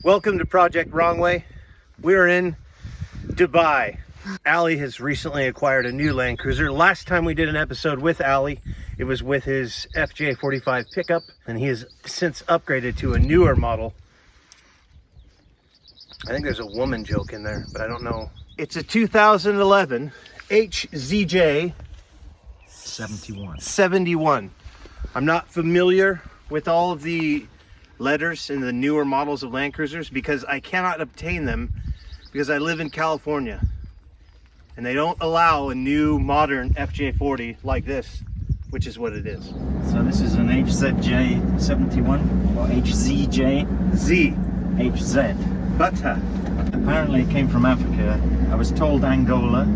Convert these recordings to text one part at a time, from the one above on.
Welcome to Project Wrong Way. We're in Dubai. Ali has recently acquired a new Land Cruiser. Last time we did an episode with Ali, it was with his FJ45 pickup, and he has since upgraded to a newer model. I think there's a woman joke in there, but I don't know. It's a 2011 HZJ 71. I'm not familiar with all of the letters in the newer models of Land Cruisers because I cannot obtain them because I live in California and they don't allow a new modern FJ40 like this, which is what it is. So this is an HZJ71 or HZJ? Z. HZ. Bata. Apparently it came from Africa. I was told Angola,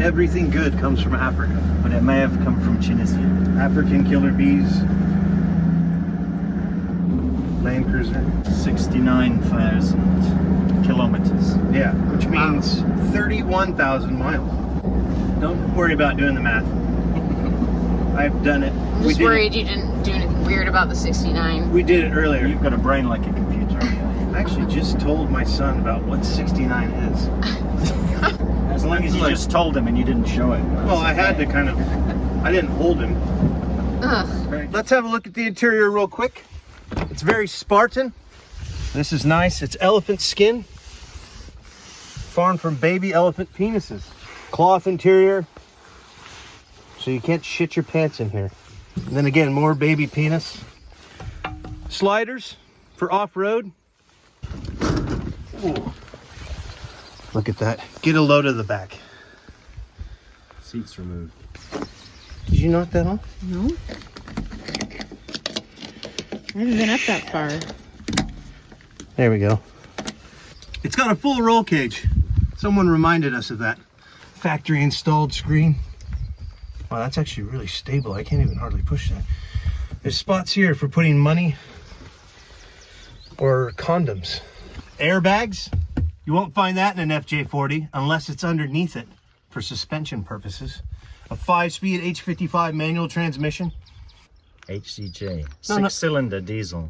Everything good comes from Africa. but it may have come from Tunisia. African killer bees. Land Cruiser. 69,000 kilometers. Yeah, which means 31,000 miles. Don't worry about doing the math. I've done it. I'm just worried you didn't do anything weird about the 69. We did it earlier. You've got a brain like a computer. I actually just told my son about what 69 is. As long as you just told him and you didn't show it. Well, I had to kind of, I didn't hold him. Ugh. Let's have a look at the interior real quick. It's very Spartan. This is nice. It's elephant skin. Farmed from baby elephant penises. Cloth interior. So you can't shit your pants in here. And then again, more baby penis. Sliders for off-road. Ooh. Look at that. Get a load of the back. Seats removed. Did you knock that off? No. I haven't been up that far. There we go. It's got a full roll cage. Someone reminded us of that. Factory installed screen. Wow, that's actually really stable. I can't even hardly push that. There's spots here for putting money or condoms. Airbags. You won't find that in an FJ40 unless it's underneath it for suspension purposes. A 5-speed H55 manual transmission. HZJ. No, no. 6-cylinder diesel.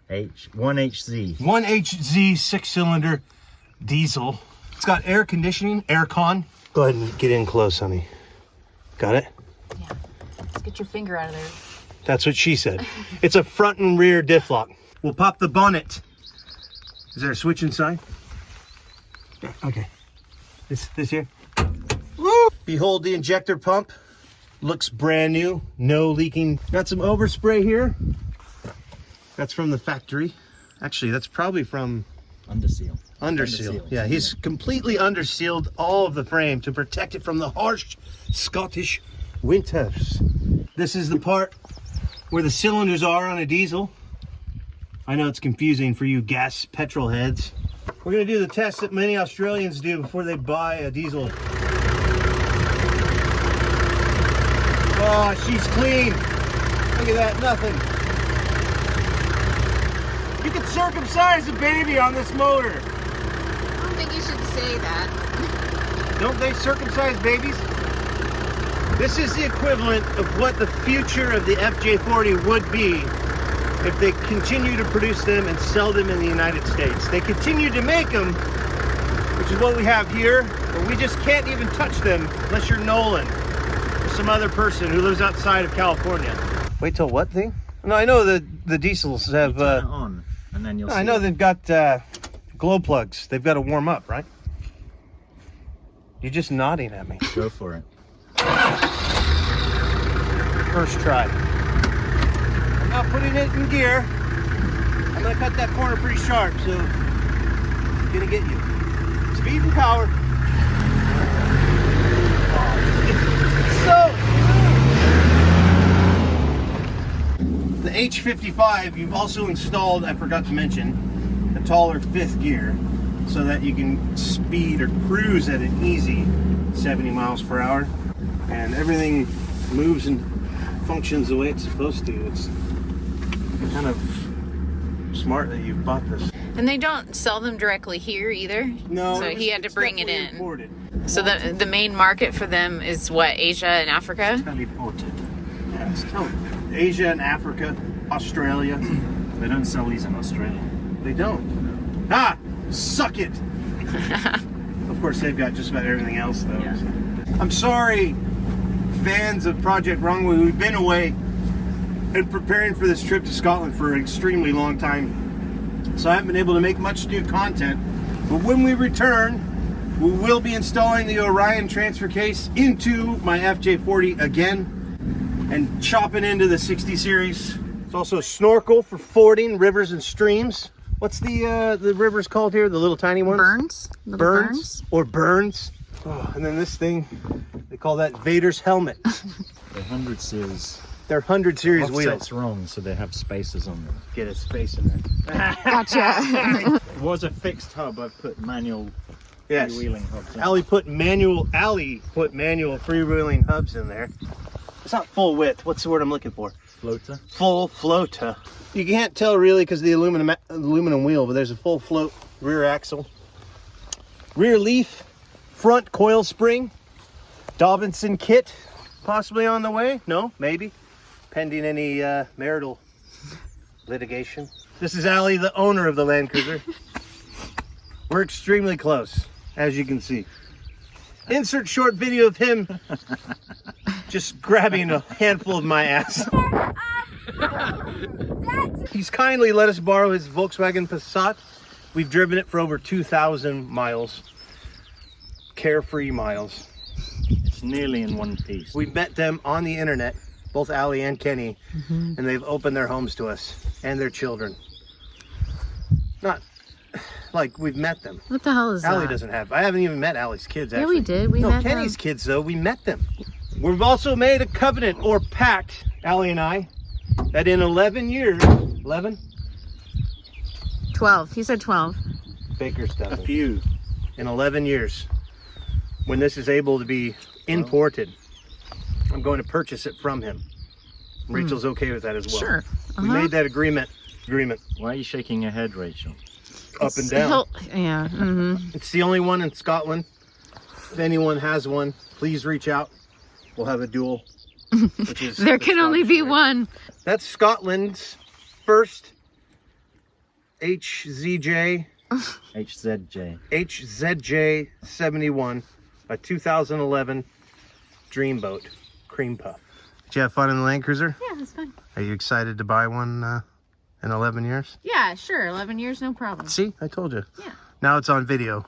1HZ. 1HZ 6-cylinder diesel. It's got air conditioning, air con. Go ahead and get in close, honey. Got it? Yeah. Let's get your finger out of there. That's what she said. It's a front and rear diff lock. We'll pop the bonnet. Is there a switch inside? Yeah, okay. This here. Woo! Behold the injector pump. Looks brand new, no leaking. Got some overspray here. That's from the factory. Actually, that's probably from Underseal. Underseal. Yeah, he's completely undersealed all of the frame to protect it from the harsh Scottish winters. This is the part where the cylinders are on a diesel. I know it's confusing for you gas petrol heads. We're gonna do the test that many Australians do before they buy a diesel. Oh, she's clean. Look at that, nothing. You could circumcise a baby on this motor. I don't think you should say that. Don't they circumcise babies? This is the equivalent of what the future of the FJ40 would be if they continue to produce them and sell them in the United States. They continue to make them, which is what we have here, but we just can't even touch them unless you're Nolan or some other person who lives outside of California. Wait till what thing? No, I know the diesels have... Turn it on, and then you'll see. I know they've got glow plugs. They've got to warm up, right? You're just nodding at me. Go for it. First try. I'm not putting it in gear. I'm gonna cut that corner pretty sharp, so I'm gonna get you. Speed and power. So the H55, you've also installed, I forgot to mention, a taller 5th gear so that you can speed or cruise at an easy 70 miles per hour. And everything moves and functions the way it's supposed to. It's kind of smart that you've bought this. And they don't sell them directly here either. No. So he had to bring it in. Imported. So the main market for them is what, Asia and Africa? It's gotta be ported. Yeah, it's Asia and Africa, Australia. They don't sell these in Australia. They don't. Ah, suck it. Of course, they've got just about everything else, though. Yeah. I'm sorry, fans of Project Runway. We've been away and preparing for this trip to Scotland for an extremely long time, so I haven't been able to make much new content. But when we return, we will be installing the Orion transfer case into my FJ40 again and chopping into the 60 series. It's also a snorkel for fording rivers and streams. What's the rivers called here? The little tiny ones? Burns? Little Burns? Or Burns. Oh, and then this thing, they call that Vader's helmet. The 100 series. They're 100 series wheels. Offset's wrong, so they have spacers on them. Get a space in there. Gotcha. It was a fixed hub. I've put manual Yes. freewheeling hubs in. Allie put manual freewheeling hubs in there. It's not full width. What's the word I'm looking for? Floater. Full floater. You can't tell really because of the aluminum wheel, but there's a full float rear axle. Rear leaf, front coil spring, Dobinson kit, possibly on the way. No, maybe. Pending any marital litigation. This is Allie, the owner of the Land Cruiser. We're extremely close, as you can see. Insert short video of him just grabbing a handful of my ass. He's kindly let us borrow his Volkswagen Passat. We've driven it for over 2,000 miles. Carefree miles. It's nearly in one piece. We met them on the internet, both Allie and Kenny, and they've opened their homes to us and their children. Not like we've met them. What the hell is Allie that? doesn't have. I haven't even met Allie's kids, Yeah, actually. we did. We no, met Kenny's them. kids, though. We met them. We've also made a covenant or pact, Allie and I, that in 11 years, 11? 12. He said 12. Baker's A dozen. few. In 11 years, when this is able to be imported, I'm going to purchase it from him. Rachel's okay with that as well. Sure. We made that agreement. Why are you shaking your head, Rachel? Up and down. Yeah. It's the only one in Scotland. If anyone has one, please reach out. We'll have a duel. Which is There the can only be Scottish way. one. That's Scotland's first HZJ HZJ. HZJ71, a 2011 Dreamboat cream puff. Did you have fun in the Land Cruiser? Yeah, that's fine. Are you excited to buy one in 11 years? Yeah, sure. 11 years, no problem. See, I told you. Yeah. Now it's on video.